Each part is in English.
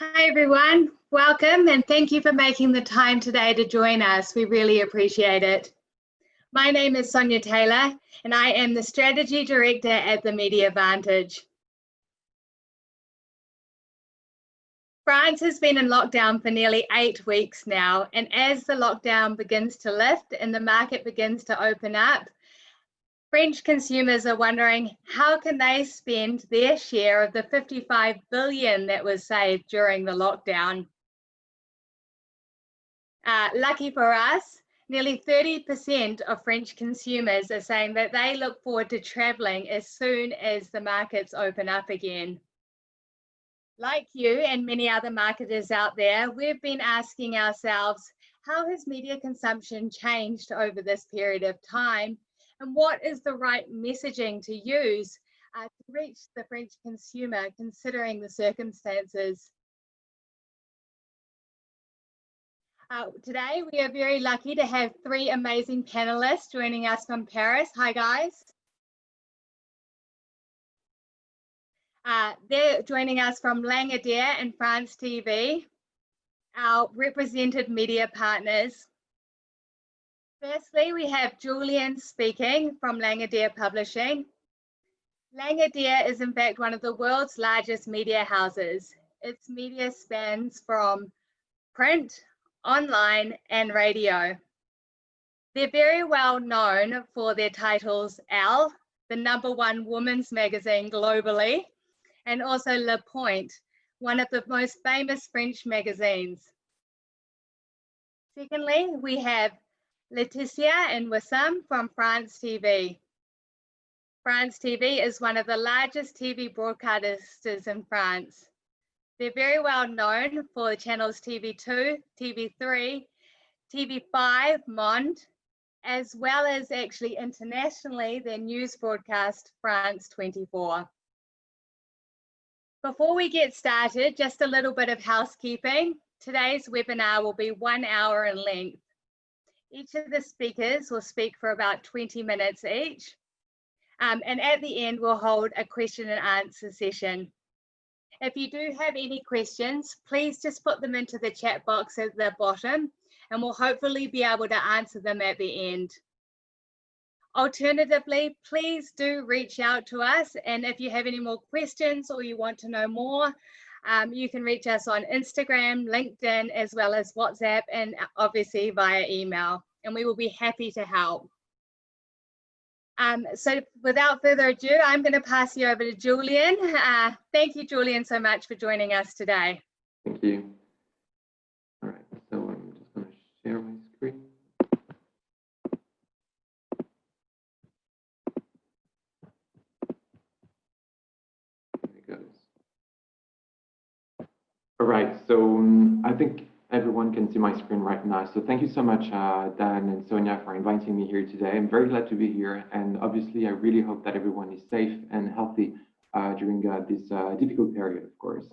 Hi everyone, welcome and thank you for making the time today to join us. We really appreciate it. My name is Sonia Taylor and I am the Strategy Director at the MediaVantage. France has been in lockdown for nearly 8 weeks now, and as the lockdown begins to lift and the market begins to open up, French consumers are wondering how can they spend their share of the 55 billion that was saved during the lockdown. Lucky for us, nearly 30% of French consumers are saying that they look forward to traveling as soon as the markets open up again. Like you and many other marketers out there, we've been asking ourselves, how has media consumption changed over this period of time? And what is the right messaging to use to reach the French consumer considering the circumstances? Today, we are very lucky to have 3 amazing panelists joining us from Paris. Hi, guys. They're joining us from Langadeer and France TV, our represented media partners. Firstly, we have Julian speaking from Langadeer Publishing. Langadeer is in fact one of the world's largest media houses. Its media spans from print, online and radio. They're very well known for their titles Elle, the #1 women's magazine globally, and also Le Point, one of the most famous French magazines. Secondly, we have Laetitia and Wissam from France TV. France TV is one of the largest TV broadcasters in France. They're very well known for the channels TV2, TV3, TV5, Monde, as well as actually internationally their news broadcast France 24. Before we get started, just a little bit of housekeeping. Today's webinar will be 1 hour in length. Each of the speakers will speak for about 20 minutes each. And at the end, we'll hold a question and answer session. If you do have any questions, please just put them into the chat box at the bottom and we'll hopefully be able to answer them at the end. Alternatively, please do reach out to us, and if you have any more questions or you want to know more, you can reach us on Instagram, LinkedIn, as well as WhatsApp, and obviously via email, and we will be happy to help. So without further ado, I'm going to pass you over to Julian. Thank you, Julian, so much for joining us today. Thank you. All right, so I'm just going to share my screen. There it goes. All right, so I think everyone can see my screen right now. So thank you so much, Dan and Sonia, for inviting me here today. I'm very glad to be here. And obviously, I really hope that everyone is safe and healthy during this difficult period, of course.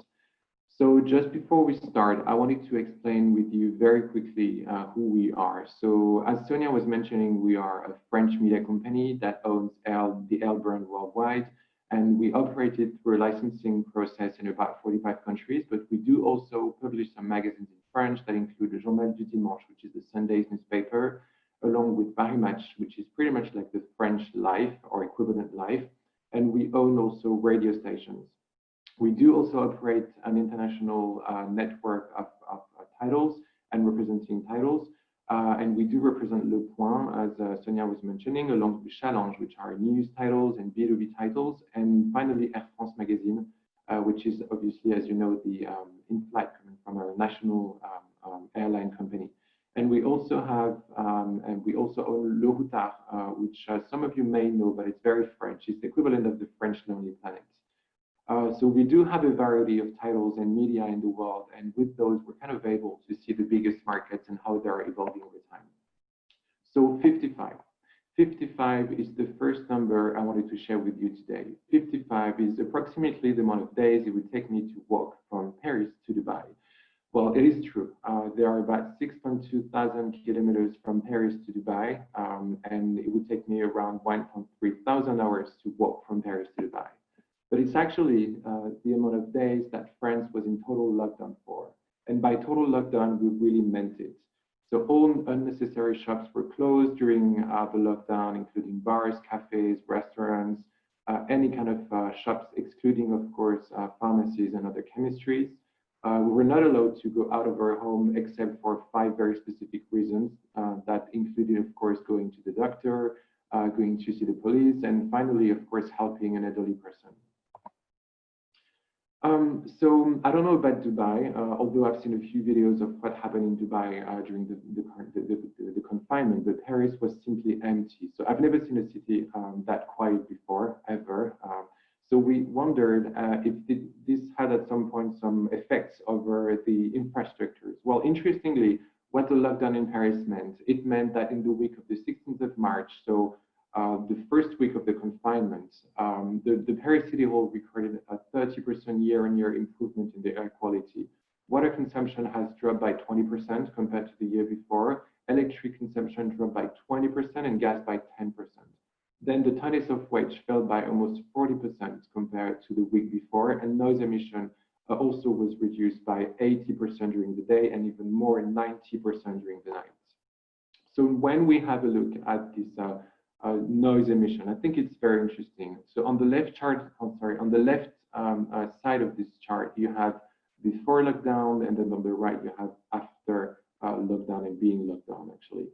So just before we start, I wanted to explain with you very quickly who we are. So as Sonia was mentioning, we are a French media company that owns the Elle brand worldwide. And we operate it through a licensing process in about 45 countries, but we do also publish some magazines in French that include the Journal du Dimanche, which is the Sunday's newspaper, along with Paris Match, which is pretty much like the French Life or equivalent Life. And we own also radio stations. We do also operate an international network of titles and representing titles. And we do represent Le Point, as Sonia was mentioning, along with Challenge, which are news titles and B2B titles. And finally, Air France Magazine, which is obviously, as you know, the in-flight coming from our national airline company. And we also have, and we also own Le Routard, which some of you may know, but it's very French. It's the equivalent of the French Lonely Planet. So we do have a variety of titles and media in the world, and with those, we're kind of able to see the biggest markets and how they're evolving over time. So 55. 55 is the first number I wanted to share with you today. 55 is approximately the amount of days it would take me to walk from Paris to Dubai. Well, it is true. There are about 6.2 thousand kilometers from Paris to Dubai, and it would take me around 1.3 thousand hours to walk from Paris to Dubai. but it's actually the amount of days that France was in total lockdown for. And by total lockdown, we really meant it. So all unnecessary shops were closed during the lockdown, including bars, cafes, restaurants, any kind of shops, excluding, of course, pharmacies and other chemistries. We were not allowed to go out of our home except for 5 very specific reasons that included, of course, going to the doctor, going to see the police, and finally, of course, helping an elderly person. So I don't know about Dubai, although I've seen a few videos of what happened in Dubai during the confinement, but Paris was simply empty. So I've never seen a city that quiet before, ever. So we wondered if this had at some point some effects over the infrastructures. Well, interestingly, what the lockdown in Paris meant, it meant that in the week of the 16th of March, so the first week of the confinement, the Paris City Hall recorded a 30% year-on-year improvement in the air quality. Water consumption has dropped by 20% compared to the year before. Electric consumption dropped by 20% and gas by 10%. Then the tonnage of waste fell by almost 40% compared to the week before, and noise emission also was reduced by 80% during the day and even more, 90% during the night. So when we have a look at this noise emission, I think it's very interesting. So on the left chart, on the left side of this chart, you have before lockdown, and then on the right you have after lockdown and being locked down, actually.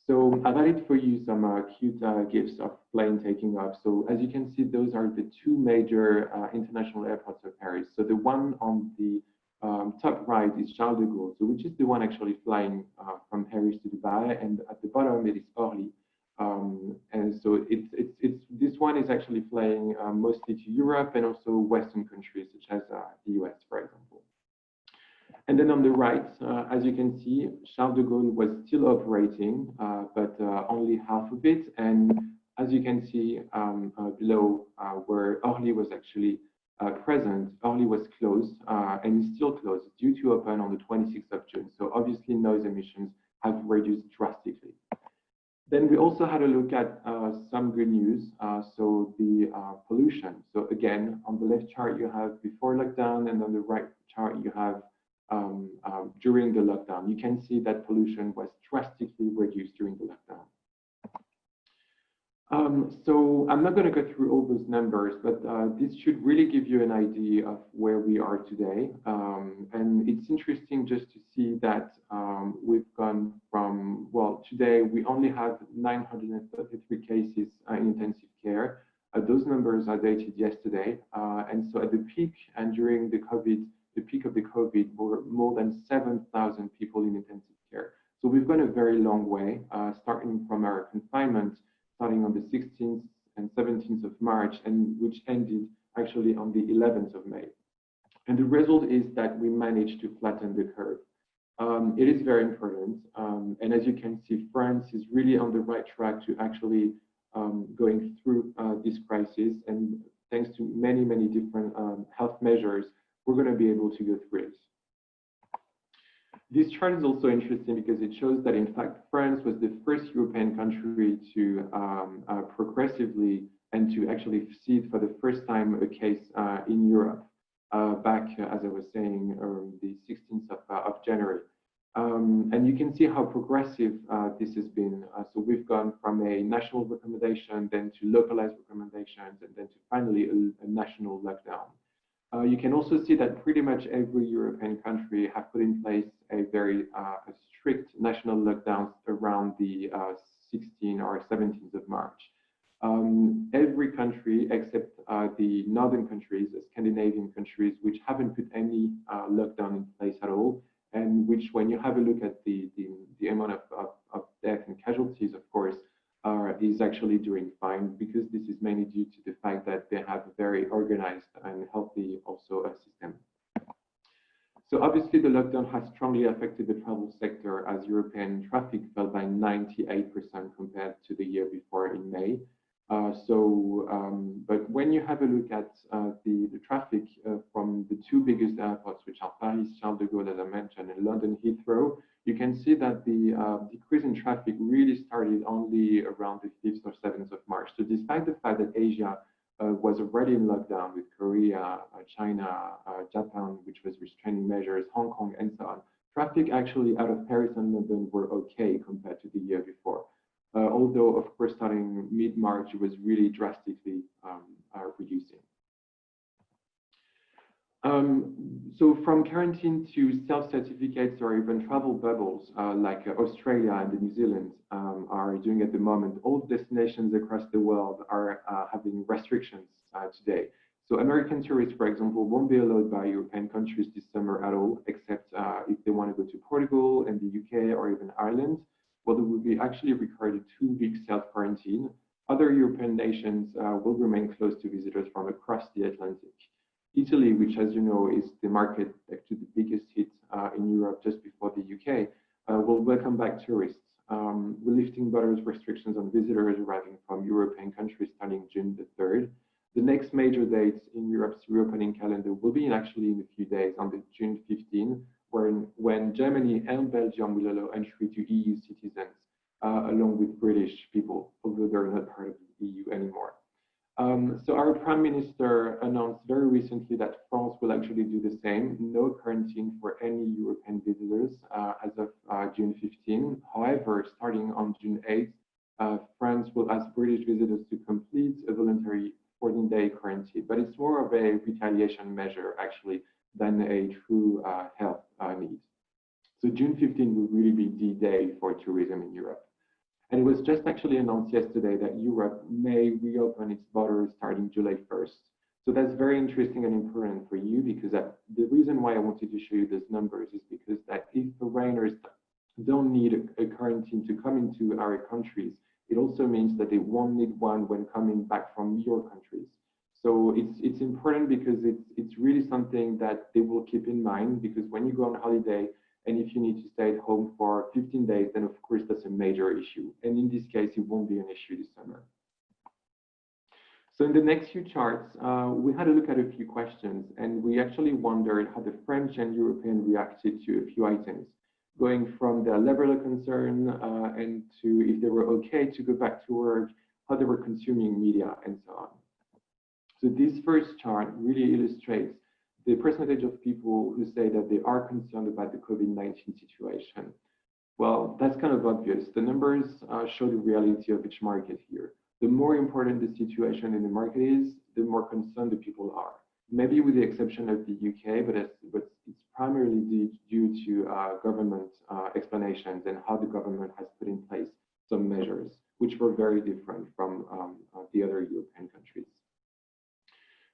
So I've added for you some cute GIFs of plane taking off. So as you can see, those are the 2 major international airports of Paris. So the one on the top right is Charles de Gaulle, so which is the one actually flying from Paris to Dubai, and at the bottom it is Orly. And so this one is actually flying mostly to Europe and also Western countries such as the US, for example. And then on the right, as you can see, Charles de Gaulle was still operating, but only half of it. And as you can see below, where Orly was actually present, Orly was closed and is still closed, due to open on the 26th of June. So obviously noise emissions have reduced drastically. Then we also had a look at some good news. So the pollution. So again, on the left chart, you have before lockdown, and on the right chart, you have during the lockdown. You can see that pollution was drastically reduced during the lockdown. So I'm not going to go through all those numbers, but this should really give you an idea of where we are today. And it's interesting just to see that we've gone from, well, today we only have 933 cases in intensive care. Those numbers are dated yesterday. And so at the peak and during the peak of the COVID, were more than 7,000 people in intensive care. So we've gone a very long way, starting from our confinement, starting on the 16th and 17th of March, and which ended actually on the 11th of May. And the result is that we managed to flatten the curve. It is very important. And as you can see, France is really on the right track to actually going through this crisis. And thanks to many, many different health measures, we're going to be able to go through it. This chart is also interesting because it shows that, in fact, France was the first European country to progressively and to actually see for the first time a case in Europe back, as I was saying, the 16th of January. And you can see how progressive this has been. So we've gone from a national recommendation, then to localized recommendations, and then to finally a national lockdown. You can also see that pretty much every European country have put in place a very strict national lockdown around the 16th or 17th of March. Every country except the northern countries, the Scandinavian countries, which haven't put any lockdown in place at all, and which, when you have a look at the amount of death and casualties, of course, is actually doing fine, because this is mainly due to the fact that they have a very organized and healthy also system. So obviously the lockdown has strongly affected the travel sector, as European traffic fell by 98% compared to the year before in May. But when you have a look at the traffic from the 2 biggest airports, which are Paris, Charles de Gaulle, as I mentioned, and London Heathrow, you can see that the decrease in traffic really started only around the 5th or 7th of March. So despite the fact that Asia was already in lockdown with Korea, China, Japan, which was restraining measures, Hong Kong, and so on. Traffic actually out of Paris and London were okay compared to the year before. Although, of course, starting mid-March, it was really drastically reducing. So from quarantine to self-certificates or even travel bubbles, like Australia and New Zealand are doing at the moment, all destinations across the world are having restrictions today. So American tourists, for example, won't be allowed by European countries this summer at all, except if they want to go to Portugal and the UK or even Ireland. Well, they will be actually required a 2-week self-quarantine. Other European nations will remain closed to visitors from across the Atlantic. Italy, which, as you know, is the market actually the biggest hit in Europe just before the UK, will welcome back tourists. We're lifting borders restrictions on visitors arriving from European countries starting June the 3rd. The next major date in Europe's reopening calendar will be actually in a few days on the June 15, when Germany and Belgium will allow entry to EU citizens, along with British people, although they're not part of the EU anymore. So our Prime Minister announced very recently that France will actually do the same, no quarantine for any European visitors as of June 15. However, starting on June 8th, France will ask British visitors to complete a voluntary 14-day quarantine, but it's more of a retaliation measure actually than a true health need. So June 15 will really be the day for tourism in Europe. And it was just actually announced yesterday that Europe may reopen its borders starting July 1st. So that's very interesting and important for you, because the reason why I wanted to show you these numbers is because that if foreigners don't need a quarantine to come into our countries, it also means that they won't need one when coming back from your countries. So it's important because it's really something that they will keep in mind, because when you go on holiday, and if you need to stay at home for 15 days, then of course that's a major issue. And in this case, it won't be an issue this summer. So in the next few charts, we had a look at a few questions, and we actually wondered how the French and European reacted to a few items, going from their level of concern and to if they were okay to go back to work, how they were consuming media, and so on. So this first chart really illustrates the percentage of people who say that they are concerned about the COVID-19 situation. Well, that's kind of obvious. The numbers show the reality of each market here. The more important the situation in the market is, the more concerned the people are. Maybe with the exception of the UK, but it's primarily due to government explanations and how the government has put in place some measures, which were very different from the other European countries.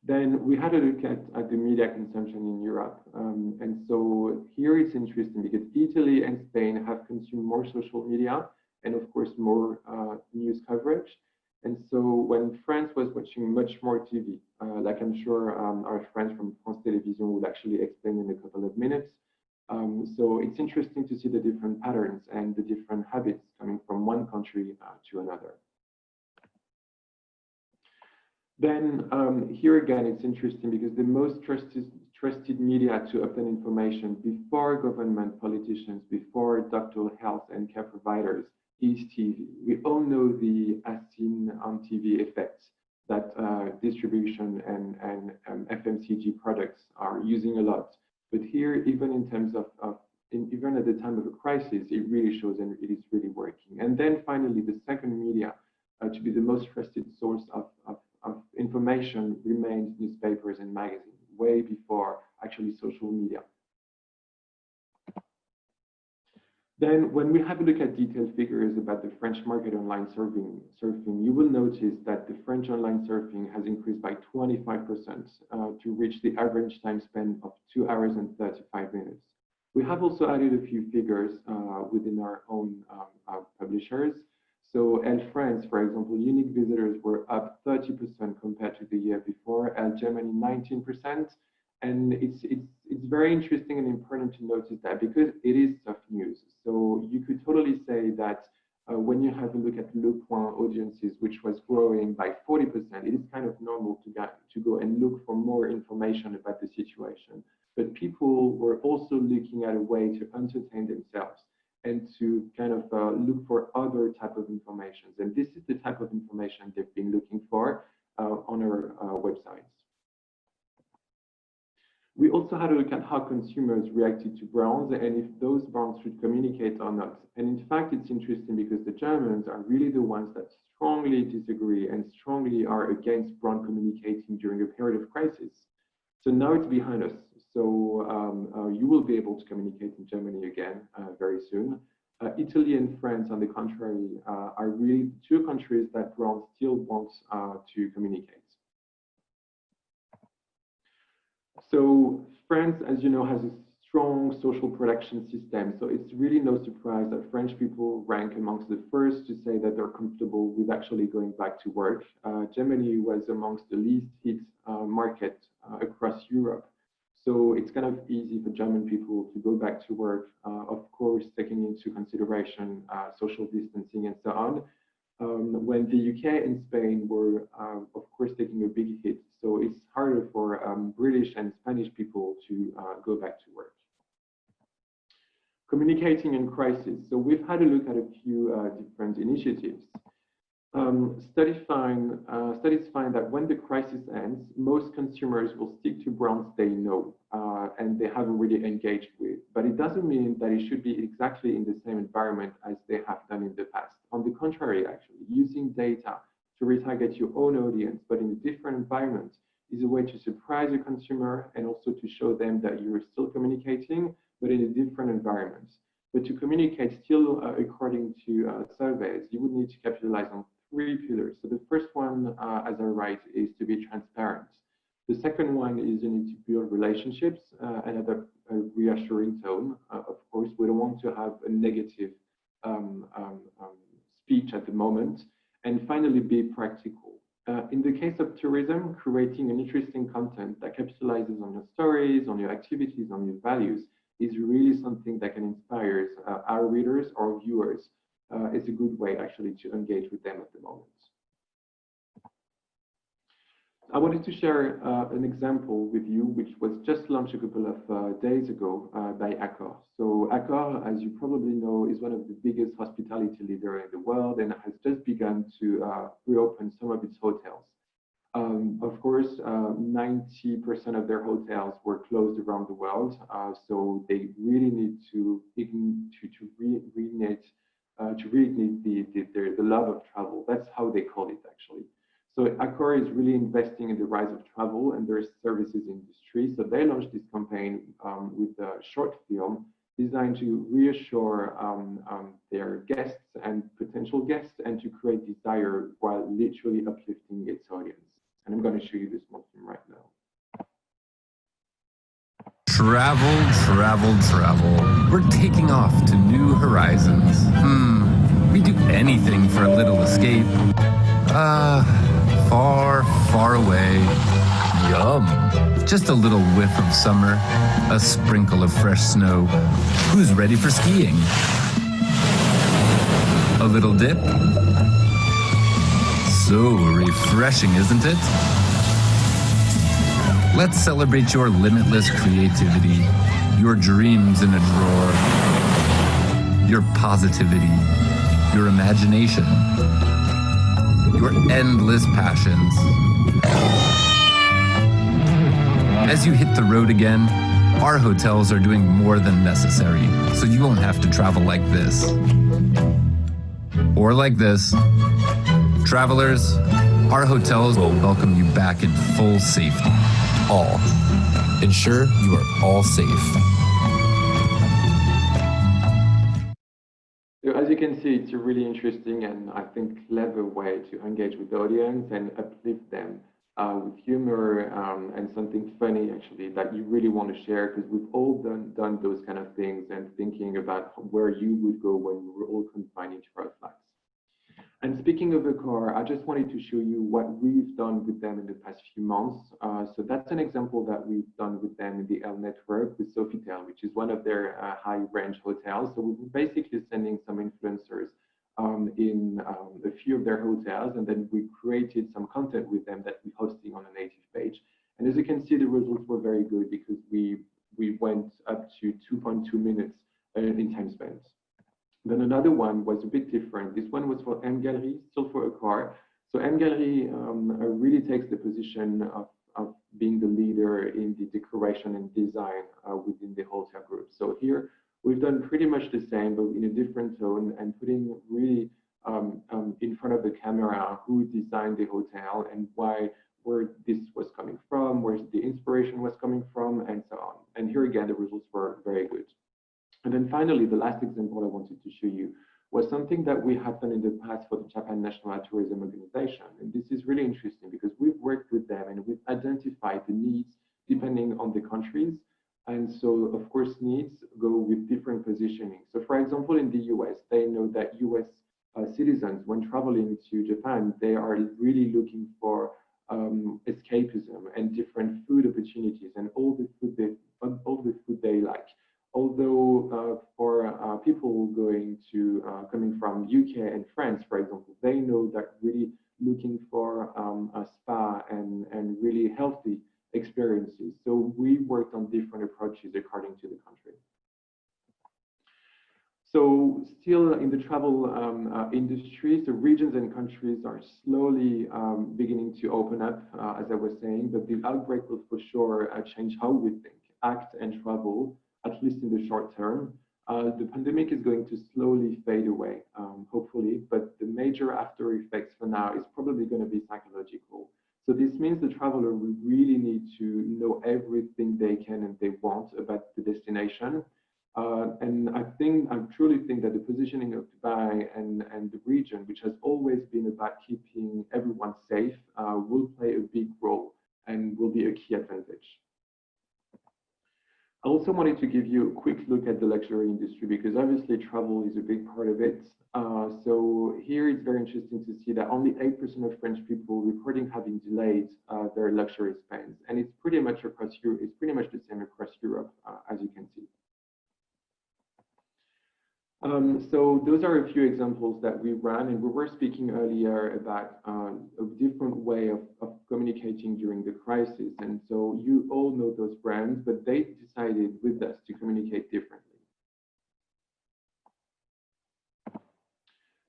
Then we had a look at the media consumption in Europe. And so here it's interesting because Italy and Spain have consumed more social media and of course more news coverage. And so when France was watching much more TV, like I'm sure our friends from France Télévisions will actually explain in a couple of minutes. So it's interesting to see the different patterns and the different habits coming from one country to another. Then here again, it's interesting because the most trusted media to obtain information before government, politicians, before doctor, health and care providers is TV. We all know the as seen on TV effects that distribution and FMCG products are using a lot. But here, even in terms of even at the time of a crisis, it really shows and it is really working. And then finally, the second media to be the most trusted source of information remains newspapers and magazines, way before actually social media. Then when we have a look at detailed figures about the French market online surfing, you will notice that the French online surfing has increased by 25% to reach the average time spent of 2 hours and 35 minutes. We have also added a few figures within our own publishers. So Elle France, for example, unique visitors were up 30% compared to the year before, Germany 19%. And it's very interesting and important to notice that because it is tough news. So you could totally say that when you have a look at Le Point audiences, which was growing by 40%, it is kind of normal to go and look for more information about the situation. But people were also looking at a way to entertain themselves and to kind of look for other type of information. And this is the type of information they've been looking for. on our websites. We also had a look at how consumers reacted to brands and if those brands should communicate or not. And in fact, it's interesting because the Germans are really the ones that strongly disagree and strongly are against brand communicating during a period of crisis. So now it's behind us. So you will be able to communicate in Germany again very soon. Italy and France, on the contrary, are really two countries that brands still want to communicate. So France, as you know, has a strong social protection system. So it's really no surprise that French people rank amongst the first to say that they're comfortable with actually going back to work. Germany was amongst the least hit market across Europe. So it's kind of easy for German people to go back to work, of course, taking into consideration social distancing and so on. When the UK and Spain were, of course, taking a big hit. So it's harder for British and Spanish people to go back to work. Communicating in crisis. So we've had a look at a few different initiatives. Studies find that when the crisis ends, most consumers will stick to brands they know and they haven't really engaged with. But it doesn't mean that it should be exactly in the same environment as they have done in the past. On the contrary, actually, using data to retarget your own audience, but in a different environment, is a way to surprise a consumer and also to show them that you're still communicating, but in a different environment. But to communicate still according to surveys, you would need to capitalize on 3 pillars. So the first one, as I write, is to be transparent. The second one is you need to build relationships and have a reassuring tone. Of course, we don't want to have a negative speech at the moment. And finally, be practical. In the case of tourism, creating an interesting content that capitalizes on your stories, on your activities, on your values is really something that can inspire our readers or viewers. It's a good way actually to engage with them at the moment. I wanted to share an example with you, which was just launched a couple of days ago by Accor. So Accor, as you probably know, is one of the biggest hospitality leaders in the world and has just begun to reopen some of its hotels. Of course, 90% of their hotels were closed around the world, so they really need to reignite the love of travel. That's how they call it, actually. So Accor is really investing in the rise of travel and their services industry. So they launched this campaign with a short film designed to reassure their guests and potential guests and to create desire while literally uplifting its audience. And I'm going to show you this small film right now. Travel, travel, travel. We're taking off to new horizons. We do anything for a little escape. Far, far away. Yum. Just a little whiff of summer, a sprinkle of fresh snow. Who's ready for skiing? A little dip? So refreshing, isn't it? Let's celebrate your limitless creativity, your dreams in a drawer, your positivity, your imagination, your endless passions. As you hit the road again, our hotels are doing more than necessary, so you won't have to travel like this. Or like this. Travelers, our hotels will welcome you back in full safety. All. Ensure you are all safe. So as you can see, it's a really interesting and I think clever way to engage with the audience and uplift them with humor and something funny actually that you really want to share, because we've all done those kind of things and thinking about where you would go when we were all confined into our flats. And speaking of Accor, I just wanted to show you what we've done with them in the past few months. So that's an example that we've done with them in the L network with Sofitel, which is one of their high-range hotels. So we're basically sending some influencers in a few of their hotels, and then we created some content with them that we're hosting on a native page. And as you can see, the results were very good because we went up to 2.2 minutes in time spent. Then another one was a bit different. This one was for M Gallery, still for Accor. So MGallery really takes the position of being the leader in the decoration and design within the hotel group. So here we've done pretty much the same, but in a different tone, and putting really in front of the camera who designed the hotel and where this was coming from, where the inspiration was coming from, and so on. And here again, the results were very good. And then finally, the last example I wanted to show you was something that we have done in the past for the Japan National Tourism Organization. And this is really interesting because we've worked with them and we've identified the needs depending on the countries. And so, of course, needs go with different positioning. So, for example, in the US, they know that US citizens, when traveling to Japan, they are really looking for escapism and different food opportunities and all the food they like. Although for people coming from UK and France, for example, they know that really looking for a spa and really healthy experiences. So we worked on different approaches according to the country. So still in the travel industry, so regions and countries are slowly beginning to open up, as I was saying, but the outbreak will for sure change how we think, act, and travel, at least in the short term. The pandemic is going to slowly fade away, hopefully, but the major after effects for now is probably going to be psychological. So this means the traveler will really need to know everything they can and they want about the destination. And I truly think that the positioning of Dubai and the region, which has always been about keeping everyone safe, will play a big role and will be a key advantage. I also wanted to give you a quick look at the luxury industry because obviously travel is a big part of it. So here it's very interesting to see that only 8% of French people reporting having delayed their luxury spends, and it's pretty much across Europe. It's pretty much the same across Europe, as you can see. So those are a few examples that we ran, and we were speaking earlier about a different way of communicating during the crisis. And so you all know those brands, but they decided with us to communicate differently.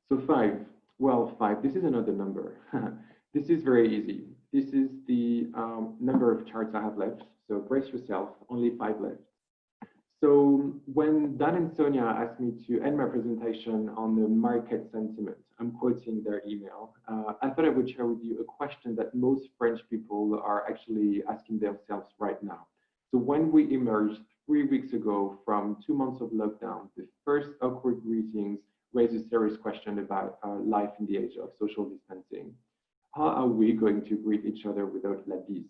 So 5, this is another number. This is very easy. This is the number of charts I have left. So brace yourself, only 5 left. So when Dan and Sonia asked me to end my presentation on the market sentiment, I'm quoting their email, I thought I would share with you a question that most French people are actually asking themselves right now. So when we emerged 3 weeks ago from 2 months of lockdown, the first awkward greetings raised a serious question about life in the age of social distancing. How are we going to greet each other without la bise?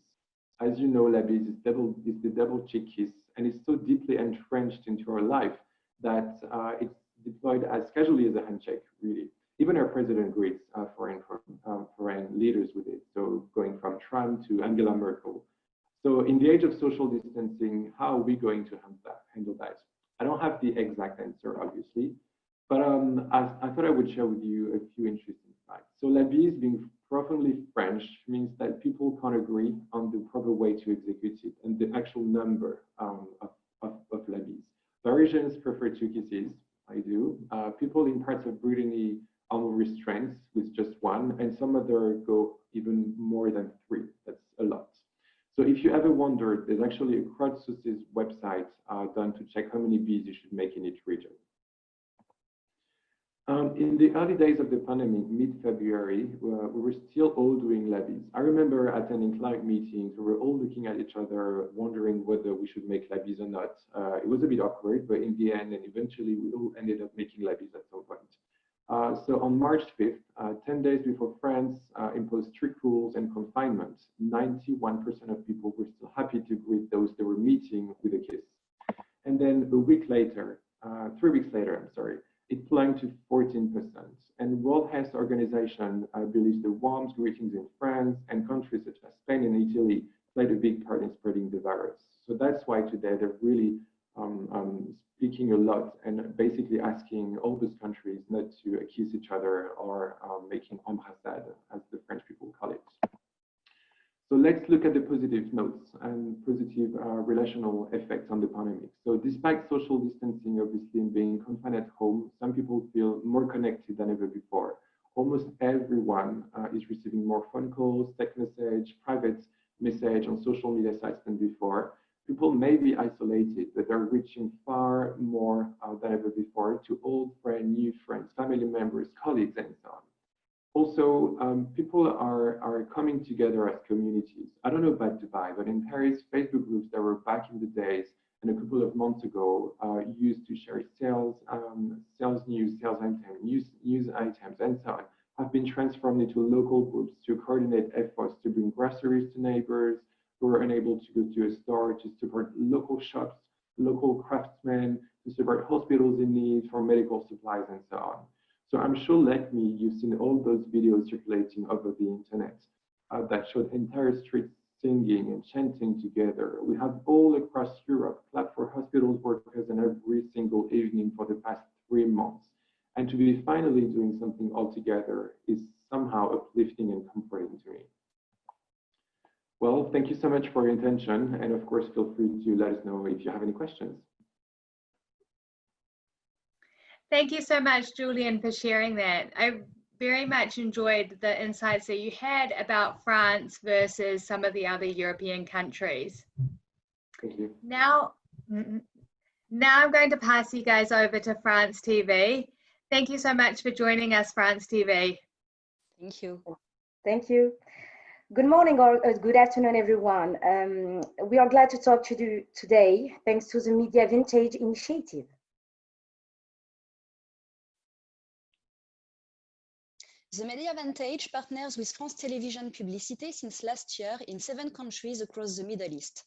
As you know, la bise is the double cheek kiss, and it's so deeply entrenched into our life that it's deployed as casually as a handshake, really. Even our president greets foreign leaders with it, so going from Trump to Angela Merkel. So in the age of social distancing, how are we going to handle that? I don't have the exact answer, obviously, but I thought I would share with you a few interesting facts. So la bise, being profoundly French, means that people can't agree on the proper way to execute it and the actual number of la bise. Parisians prefer 2 kisses, I do. People in parts of Brittany are more restrained with just 1, and some other go even more than 3. That's a lot. So if you ever wondered, there's actually a crowdsourcing website done to check how many bees you should make in each region. In the early days of the pandemic, mid-February, we were still all doing la bise. I remember attending client meetings. We were all looking at each other, wondering whether we should make la bise or not. It was a bit awkward, but in the end, and eventually, we all ended up making la bise at some point. So on March 5th, 10 days before France imposed strict rules and confinement, 91% of people were still happy to greet those they were meeting with a kiss. And then a week later, 3 weeks later, I'm sorry, it climbed to 14%. And World Health Organization believes the warm greetings in France and countries such as Spain and Italy played a big part in spreading the virus. So that's why today they're really speaking a lot and basically asking all those countries not to kiss each other or making embrassade, as the French people call it. So let's look at the positive notes and positive relational effects on the pandemic. So despite social distancing, obviously, and being confined at home, some people feel more connected than ever before. almost everyone is receiving more phone calls, text message, private message on social media sites than before. People may be isolated, but they're reaching far more than ever before to old friends, new friends, family members, colleagues, and so on. Also, people are coming together as communities. I don't know about Dubai, but in Paris, Facebook groups that were back in the days and a couple of months ago used to share sales news, sales items, news items, and so on, have been transformed into local groups to coordinate efforts to bring groceries to neighbors who are unable to go to a store, to support local shops, local craftsmen, to support hospitals in need for medical supplies, and so on. So I'm sure, like me, you've seen all those videos circulating over the internet that showed entire streets singing and chanting together. We have all across Europe clapped for hospitals workers and every single evening for the past 3 months. And to be finally doing something all together is somehow uplifting and comforting to me. Well, thank you so much for your attention. And of course, feel free to let us know if you have any questions. Thank you so much, Julian, for sharing that. I very much enjoyed the insights that you had about France versus some of the other European countries. Thank you. Now I'm going to pass you guys over to France TV. Thank you so much for joining us, France TV. Thank you. Thank you. Good morning or good afternoon, everyone. We are glad to talk to you today, thanks to the MediaVantage initiative. The MediaVantage partners with France Télévisions Publicité since last year in 7 countries across the Middle East.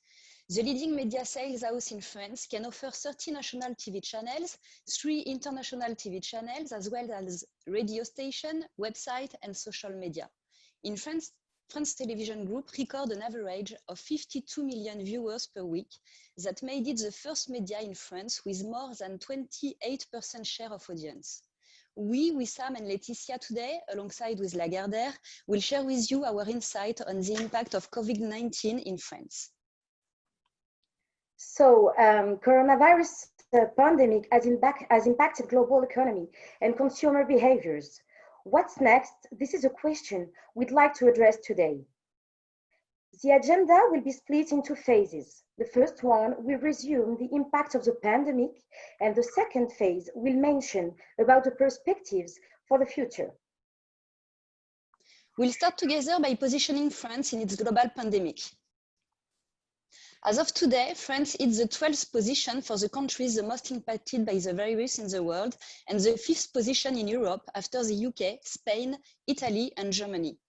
The leading media sales house in France can offer 30 national TV channels, 3 international TV channels, as well as radio station, website, and social media. In France, France Television Group record an average of 52 million viewers per week. That made it the first media in France with more than 28% share of audience. We, Wissam and Laetitia today, alongside with Lagardère, will share with you our insight on the impact of Covid-19 in France. So, coronavirus pandemic has impacted global economy and consumer behaviors. What's next? This is a question we'd like to address today. The agenda will be split into phases. The first one will resume the impact of the pandemic, and the second phase will mention about the perspectives for the future. We'll start together by positioning France in its global pandemic. As of today, France is the 12th position for the countries the most impacted by the virus in the world, and the 5th position in Europe after the UK, Spain, Italy, and Germany.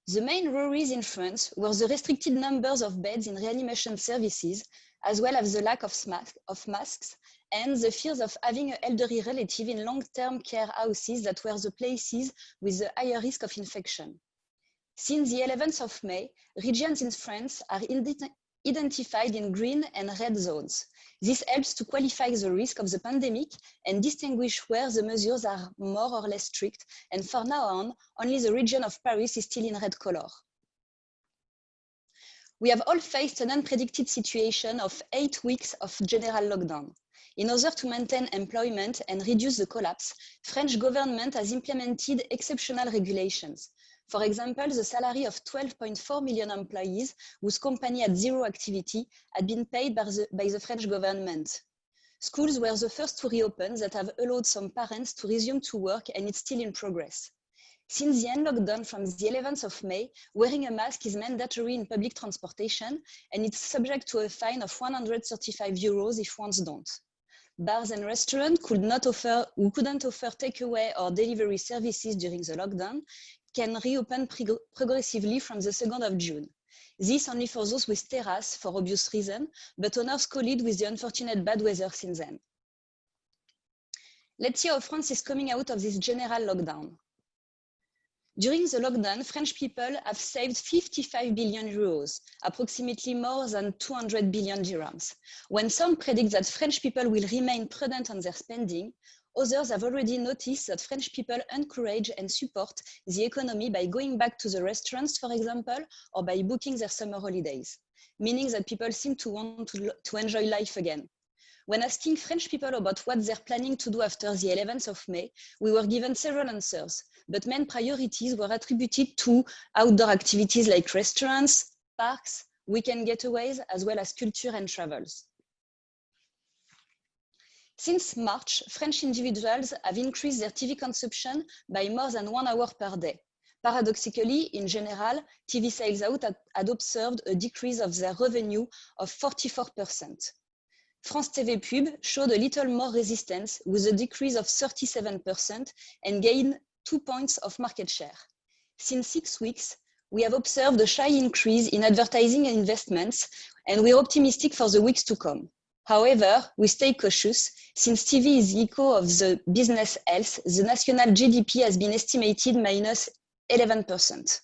The main worries in France were the restricted numbers of beds in reanimation services, as well as the lack of masks, and the fears of having an elderly relative in long-term care houses that were the places with the higher risk of infection. Since the 11th of May, regions in France are identified in green and red zones. This helps to qualify the risk of the pandemic and distinguish where the measures are more or less strict, and for now on, only the region of Paris is still in red color. We have all faced an unpredicted situation of 8 weeks of general lockdown. In order to maintain employment and reduce the collapse, French government has implemented exceptional regulations. For example, the salary of 12.4 million employees whose company had zero activity had been paid by the French government. Schools were the first to reopen that have allowed some parents to resume to work, and it's still in progress. Since the end lockdown from the 11th of May, wearing a mask is mandatory in public transportation, and it's subject to a fine of 135 euros if ones don't. Bars and restaurants couldn't offer takeaway or delivery services during the lockdown can reopen progressively from the 2nd of June. This only for those with terrace for obvious reasons, but owners collide with the unfortunate bad weather since then. Let's see how France is coming out of this general lockdown. During the lockdown, French people have saved 55 billion euros, approximately more than 200 billion dirhams. When some predict that French people will remain prudent on their spending, others have already noticed that French people encourage and support the economy by going back to the restaurants, for example, or by booking their summer holidays, meaning that people seem to want to enjoy life again. When asking French people about what they're planning to do after the 11th of May, we were given several answers, but main priorities were attributed to outdoor activities like restaurants, parks, weekend getaways, as well as culture and travels. Since March, French individuals have increased their TV consumption by more than 1 hour per day. Paradoxically, in general, TV sales out had observed a decrease of their revenue of 44%. France TV Pub showed a little more resistance with a decrease of 37% and gained 2 points of market share. Since 6 weeks, we have observed a shy increase in advertising investments, and we're optimistic for the weeks to come. However, we stay cautious. Since TV is the echo of the business health, the national GDP has been estimated minus 11%.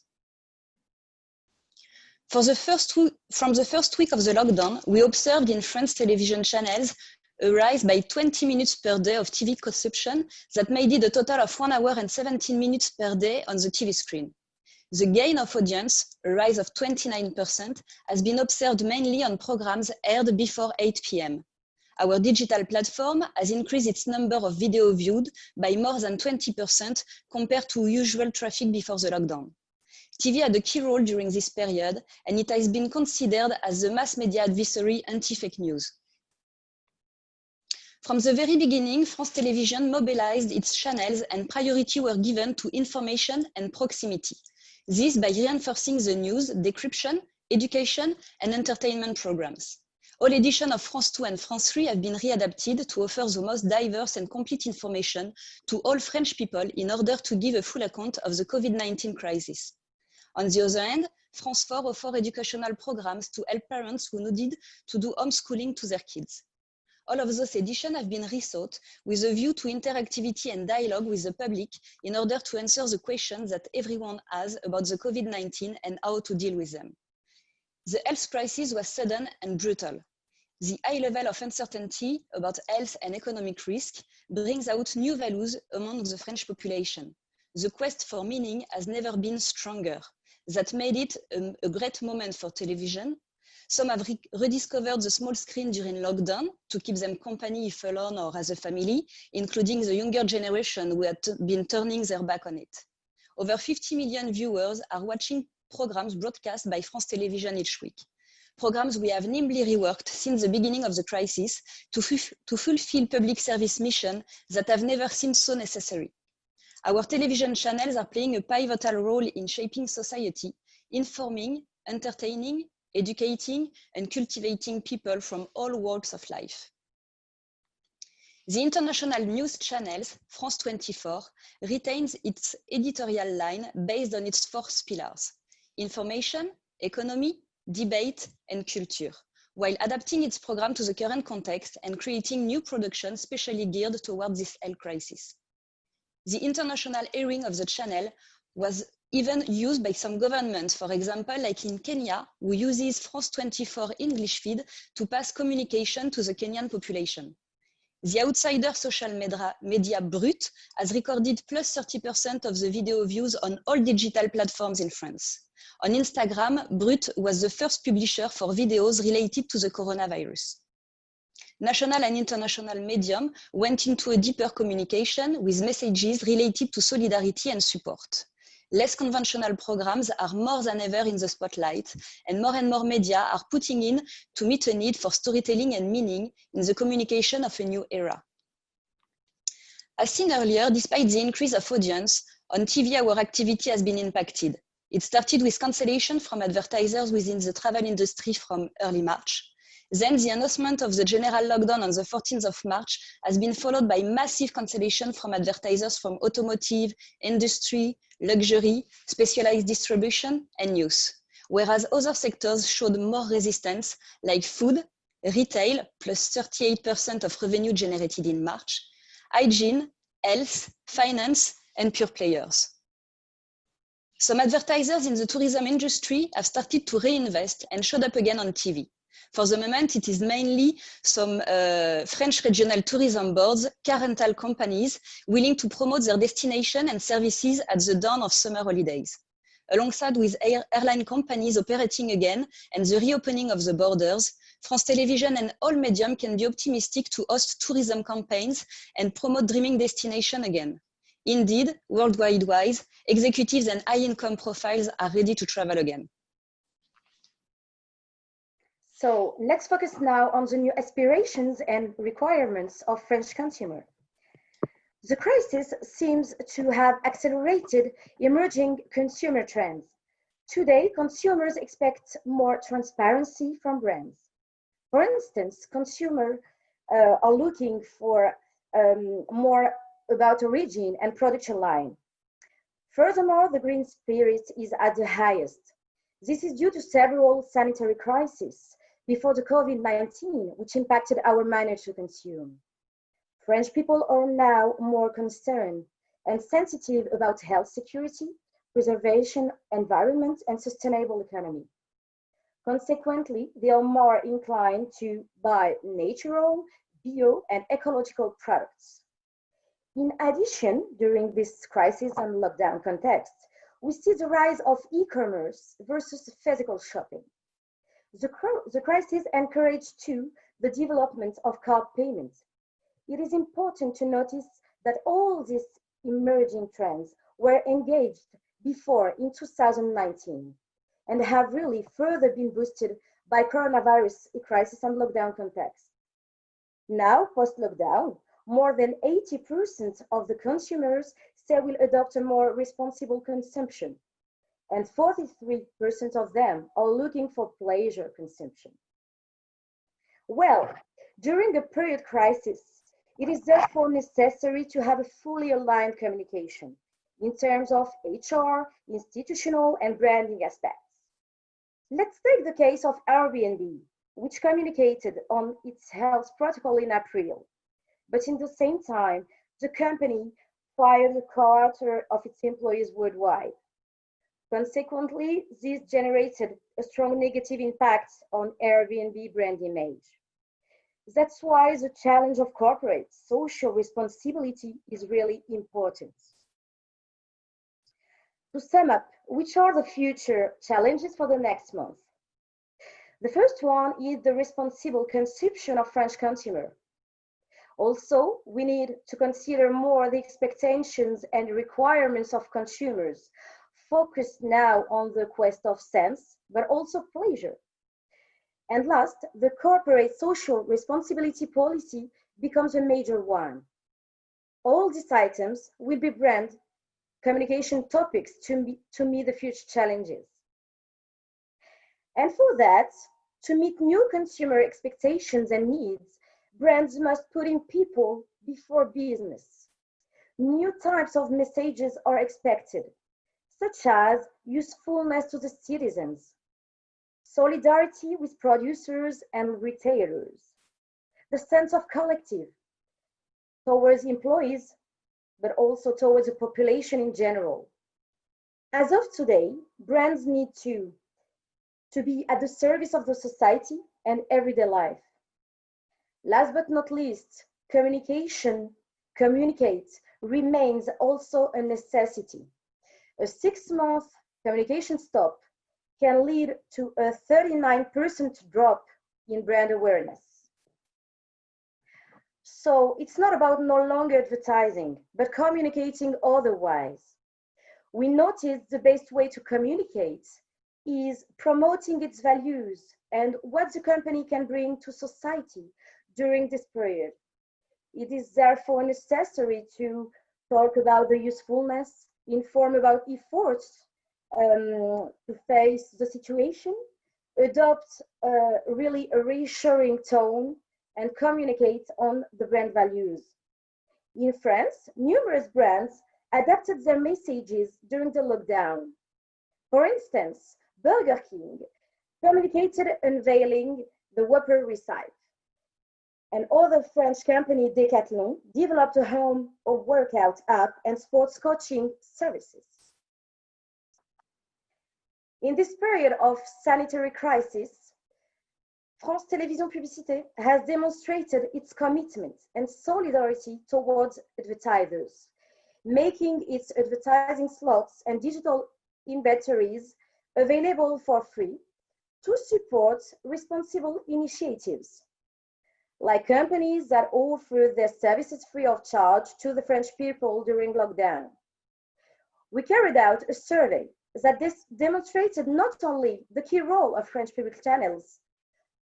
From the first week of the lockdown, we observed in France television channels a rise by 20 minutes per day of TV consumption that made it a total of 1 hour and 17 minutes per day on the TV screen. The gain of audience, a rise of 29%, has been observed mainly on programs aired before 8 p.m. Our digital platform has increased its number of video viewed by more than 20% compared to usual traffic before the lockdown. TV had a key role during this period, and it has been considered as the mass media adversary anti-fake news. From the very beginning, France Television mobilized its channels and priority were given to information and proximity. This by reinforcing the news, decryption, education, and entertainment programs. All editions of France 2 and France 3 have been readapted to offer the most diverse and complete information to all French people in order to give a full account of the Covid-19 crisis. On the other hand, France 4 offers educational programs to help parents who needed to do homeschooling to their kids. All of those editions have been rethought with a view to interactivity and dialogue with the public in order to answer the questions that everyone has about the COVID-19 and how to deal with them. The health crisis was sudden and brutal. The high level of uncertainty about health and economic risk brings out new values among the French population. The quest for meaning has never been stronger. That made it a great moment for television. Some have rediscovered the small screen during lockdown to keep them company if alone or as a family, including the younger generation who had been turning their back on it. Over 50 million viewers are watching programs broadcast by France Television each week. Programs we have nimbly reworked since the beginning of the crisis to fulfill public service missions that have never seemed so necessary. Our television channels are playing a pivotal role in shaping society, informing, entertaining, educating, and cultivating people from all walks of life. The international news channels, France 24, retains its editorial line based on its 4 pillars: information, economy, debate, and culture, while adapting its program to the current context and creating new productions specially geared towards this health crisis. The international airing of the channel was even used by some governments, for example, like in Kenya, who uses France 24 English feed to pass communication to the Kenyan population. The outsider social media Brut has recorded plus 30% of the video views on all digital platforms in France. On Instagram, Brut was the first publisher for videos related to the coronavirus. National and international medium went into a deeper communication with messages related to solidarity and support. Less conventional programs are more than ever in the spotlight, and more media are putting in to meet a need for storytelling and meaning in the communication of a new era. As seen earlier, despite the increase of audience, on TV our activity has been impacted. It started with cancellation from advertisers within the travel industry from early March. Then the announcement of the general lockdown on the 14th of March has been followed by massive cancellation from advertisers from automotive, industry, luxury, specialized distribution, and news. Whereas other sectors showed more resistance, like food, retail, plus 38% of revenue generated in March, hygiene, health, finance, and pure players. Some advertisers in the tourism industry have started to reinvest and showed up again on TV. For the moment, it is mainly some French regional tourism boards, car rental companies, willing to promote their destination and services at the dawn of summer holidays. Alongside with airline companies operating again and the reopening of the borders, France Television and all medium can be optimistic to host tourism campaigns and promote dreaming destination again. Indeed, worldwide-wise, executives and high-income profiles are ready to travel again. So let's focus now on the new aspirations and requirements of French consumer. The crisis seems to have accelerated emerging consumer trends. Today, consumers expect more transparency from brands. For instance, consumers are looking for more about origin and production line. Furthermore, the green spirit is at the highest. This is due to several sanitary crises before the Covid-19, which impacted our manner to consume. French people are now more concerned and sensitive about health security, preservation, environment, and sustainable economy. Consequently, they are more inclined to buy natural, bio, and ecological products. In addition, during this crisis and lockdown context, we see the rise of e-commerce versus physical shopping. The crisis encouraged too the development of card payments. It is important to notice that all these emerging trends were engaged before in 2019 and have really further been boosted by coronavirus crisis and lockdown context. Now, post-lockdown, more than 80% of the consumers say will adopt a more responsible consumption, and 43% of them are looking for pleasure consumption. Well, during a period crisis, it is therefore necessary to have a fully aligned communication in terms of HR, institutional, and branding aspects. Let's take the case of Airbnb, which communicated on its health protocol in April. But in the same time, the company fired a quarter of its employees worldwide. Consequently, this generated a strong negative impact on Airbnb brand image. That's why the challenge of corporate social responsibility is really important. To sum up, which are the future challenges for the next month? The first one is the responsible consumption of French consumer. Also, we need to consider more the expectations and requirements of consumers, focused now on the quest of sense, but also pleasure. And last, the corporate social responsibility policy becomes a major one. All these items will be brand communication topics to meet the future challenges. And for that, to meet new consumer expectations and needs, brands must put in people before business. New types of messages are expected, such as usefulness to the citizens, solidarity with producers and retailers, the sense of collective towards employees, but also towards the population in general. As of today, brands need to be at the service of the society and everyday life. Last but not least, communicate remains also a necessity. A 6-month communication stop can lead to a 39% drop in brand awareness. So it's not about no longer advertising, but communicating otherwise. We notice the best way to communicate is promoting its values and what the company can bring to society during this period. It is therefore necessary to talk about the usefulness, inform about efforts to face the situation, adopt really a reassuring tone, and communicate on the brand values. In France, numerous brands adapted their messages during the lockdown. For instance, Burger King communicated unveiling the Whopper recipe. And other French company, Decathlon, developed a home or workout app and sports coaching services. In this period of sanitary crisis, France Télévisions Publicité has demonstrated its commitment and solidarity towards advertisers, making its advertising slots and digital inventories available for free to support responsible initiatives, like companies that offer their services free of charge to the French people during lockdown. We carried out a survey that demonstrated not only the key role of French public channels,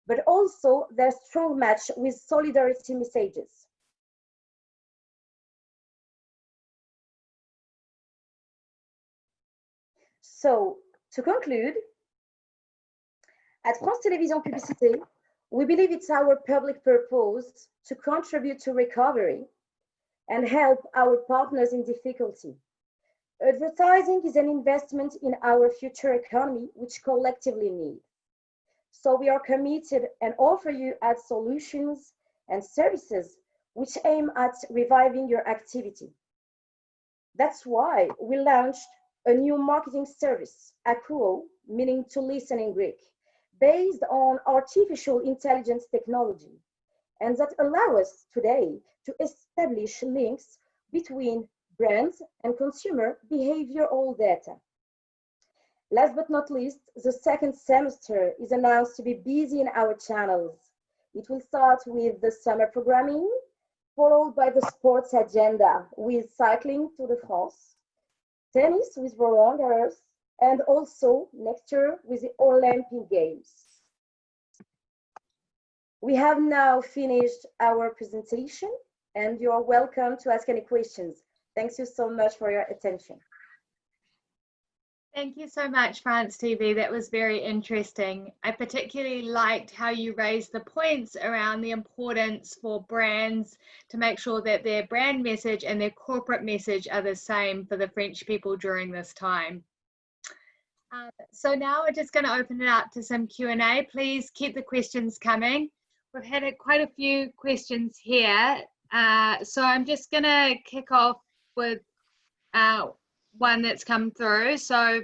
but also their strong match with solidarity messages. So, to conclude, at France Télévisions Publicité, we believe it's our public purpose to contribute to recovery and help our partners in difficulty. Advertising is an investment in our future economy, which collectively need. So we are committed and offer you ad solutions and services which aim at reviving your activity. That's why we launched a new marketing service, Akuo, meaning to listen in Greek, based on artificial intelligence technology, and that allow us today to establish links between brands and consumer behavioral data. Last but not least, the second semester is announced to be busy in our channels. It will start with the summer programming, followed by the sports agenda with cycling Tour de France, tennis with Roland Garros, and also next year with the Olympic Games. We have now finished our presentation, and you are welcome to ask any questions. Thanks you so much for your attention. Thank you so much, France TV. That was very interesting. I particularly liked how you raised the points around the importance for brands to make sure that their brand message and their corporate message are the same for the French people during this time. So now we're just going to open it up to some Q&A. Please keep the questions coming. We've had quite a few questions here. So I'm just going to kick off with one that's come through. So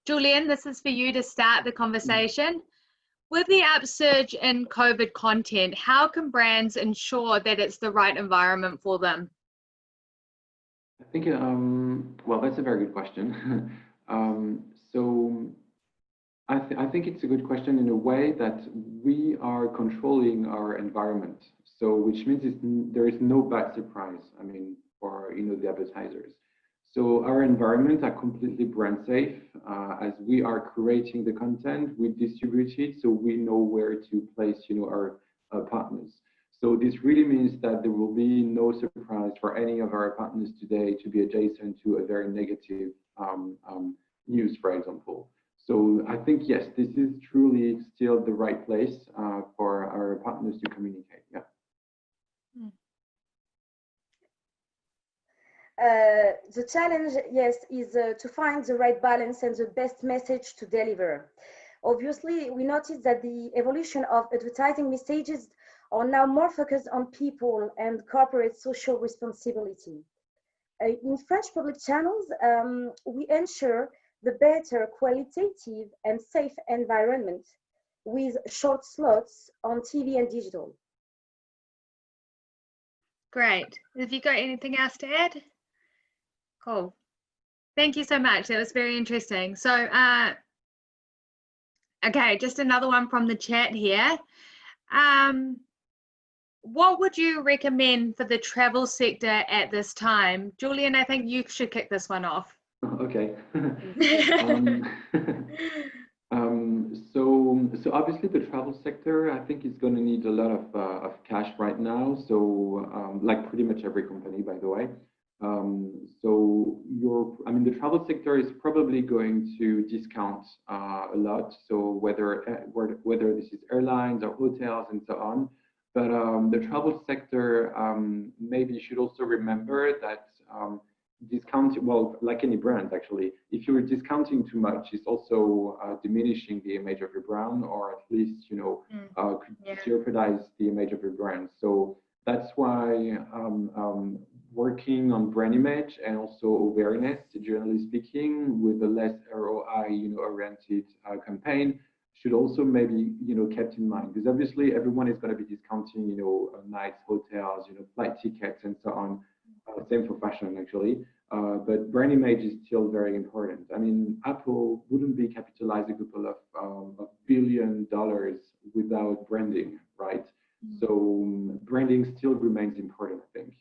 Julian, this is for you to start the conversation. With the upsurge in COVID content, how can brands ensure that it's the right environment for them? I think, well, that's a very good question. So I think it's a good question in a way that we are controlling our environment. So which means there is no bad surprise, I mean, for the advertisers. So our environments are completely brand safe. As we are creating the content, we distribute it, so we know where to place our partners. So this really means that there will be no surprise for any of our partners today to be adjacent to a very negative news, for example. So I think, yes, this is truly still the right place for our partners to communicate. Yeah. The challenge, yes, is to find the right balance and the best message to deliver. Obviously, we noticed that the evolution of advertising messages are now more focused on people and corporate social responsibility. In French public channels, we ensure the better qualitative and safe environment with short slots on TV and digital. Great. Have you got anything else to add? Cool. Thank you so much. That was very interesting. So, okay, just another one from the chat here. What would you recommend for the travel sector at this time? Julian, I think you should kick this one off. Okay. So obviously the travel sector, I think, is going to need a lot of cash right now. So like pretty much every company, by the way. The travel sector is probably going to discount a lot. So whether this is airlines or hotels and so on. But the travel sector, maybe you should also remember that discounting, well, like any brand actually, if you're discounting too much, it's also diminishing the image of your brand, or at least could jeopardize the image of your brand. So that's why working on brand image and also awareness, generally speaking, with a less ROI oriented campaign should also maybe kept in mind, because obviously everyone is going to be discounting nights, hotels, flight tickets and so on. Same for fashion actually, But brand image is still very important. I mean, Apple wouldn't be capitalized a couple of $1 billion without branding, right? So branding still remains important, I think.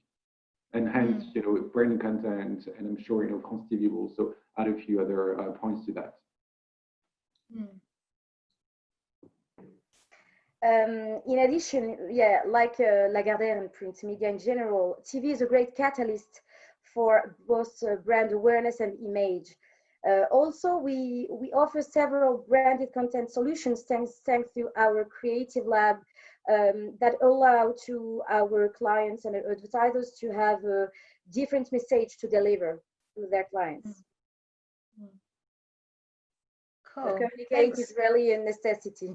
And hence, you know, branding content, and I'm sure, you know, Const TV will also add a few other points to that. In addition, yeah, like Lagardère and print media in general, TV is a great catalyst for both brand awareness and image. Also, we offer several branded content solutions thanks to our creative lab that allow to our clients and advertisers to have a different message to deliver to their clients. Cool. Communicate is really a necessity.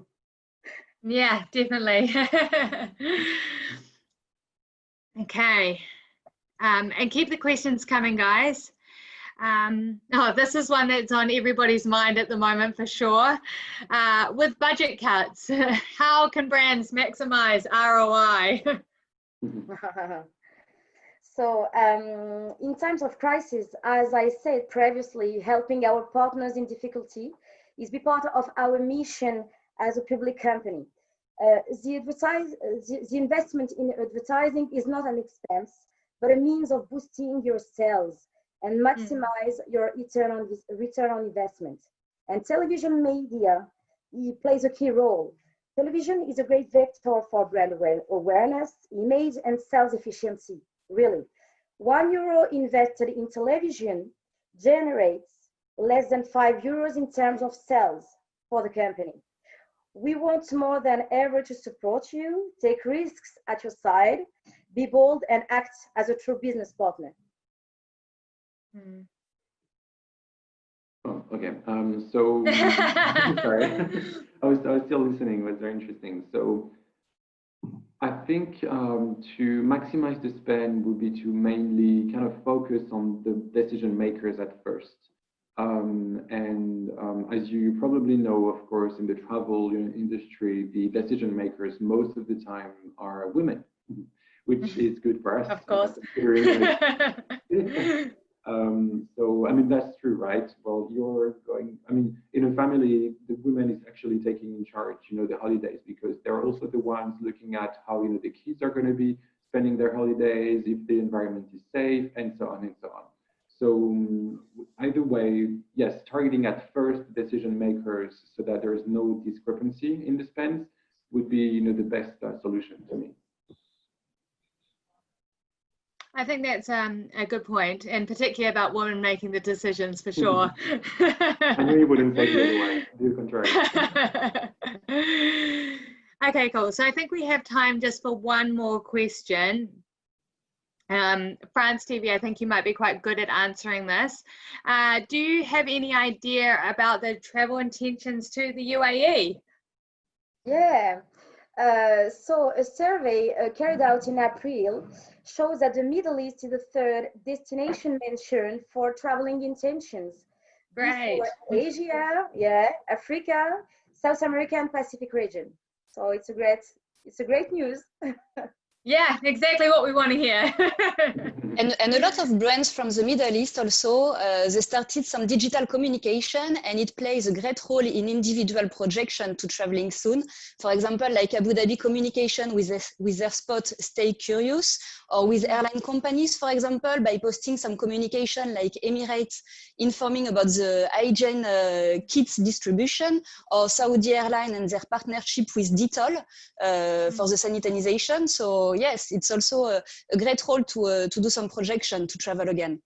Yeah, definitely. Okay. And keep the questions coming, guys. Oh, this is one that's on everybody's mind at the moment for sure. With budget cuts, how can brands maximize ROI? So in times of crisis, as I said previously, helping our partners in difficulty is be part of our mission as a public company. The investment in advertising is not an expense, but a means of boosting your sales and maximize your return on investment. And television media plays a key role. Television is a great vector for brand awareness, image, and sales efficiency, really. €1 invested in television generates less than €5 in terms of sales for the company. We want more than ever to support you, take risks at your side, be bold, and act as a true business partner. Oh, okay. So sorry, I was still listening. It was very interesting. So I think to maximize the spend would be to mainly kind of focus on the decision makers at first. As you probably know, of course, in the travel industry, the decision makers most of the time are women, which is good for us. Of course. So, I mean, that's true, right? Well, you're going, I mean, in a family, the woman is actually taking in charge, you know, the holidays, because they're also the ones looking at how, you know, the kids are going to be spending their holidays, if the environment is safe, and so on and so on. So either way, yes, targeting at first decision makers so that there is no discrepancy in the spends would be, you know, the best solution to me. I think that's a good point, and particularly about women making the decisions for sure. I knew you wouldn't take it otherwise. Do the contrary. Okay, cool. So I think we have time just for one more question. France TV, I think you might be quite good at answering this. Do you have any idea about the travel intentions to the UAE? Yeah. So a survey carried out in April shows that the Middle East is the third destination mentioned for traveling intentions. Great. Asia, yeah, Africa, South America, and Pacific region. So it's a great news. Yeah, exactly what we want to hear. And a lot of brands from the Middle East also, they started some digital communication, and it plays a great role in individual projection to traveling soon. For example, like Abu Dhabi communication with their spot Stay Curious, or with airline companies, for example, by posting some communication like Emirates informing about the hygiene kits distribution, or Saudi Airline and their partnership with Dettol for the sanitization. So yes, it's also a great role to do some projection to travel again.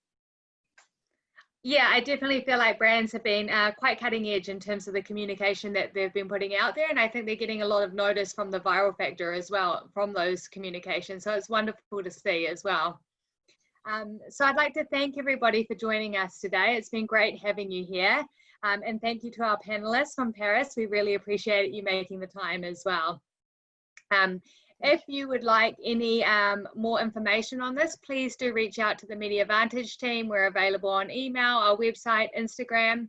Yeah, I definitely feel like brands have been quite cutting edge in terms of the communication that they've been putting out there. And I think they're getting a lot of notice from the viral factor as well from those communications. So it's wonderful to see as well. So I'd like to thank everybody for joining us today. It's been great having you here. And thank you to our panelists from Paris. We really appreciate you making the time as well. If you would like any more information on this, please do reach out to the MediaVantage team. We're available on email, our website, Instagram.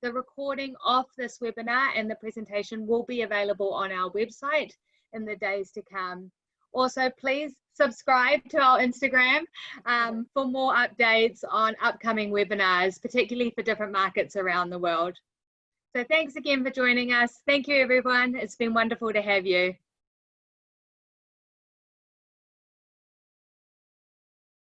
The recording of this webinar and the presentation will be available on our website in the days to come. Also, please subscribe to our Instagram for more updates on upcoming webinars, particularly for different markets around the world. So thanks again for joining us. Thank you, everyone. It's been wonderful to have you.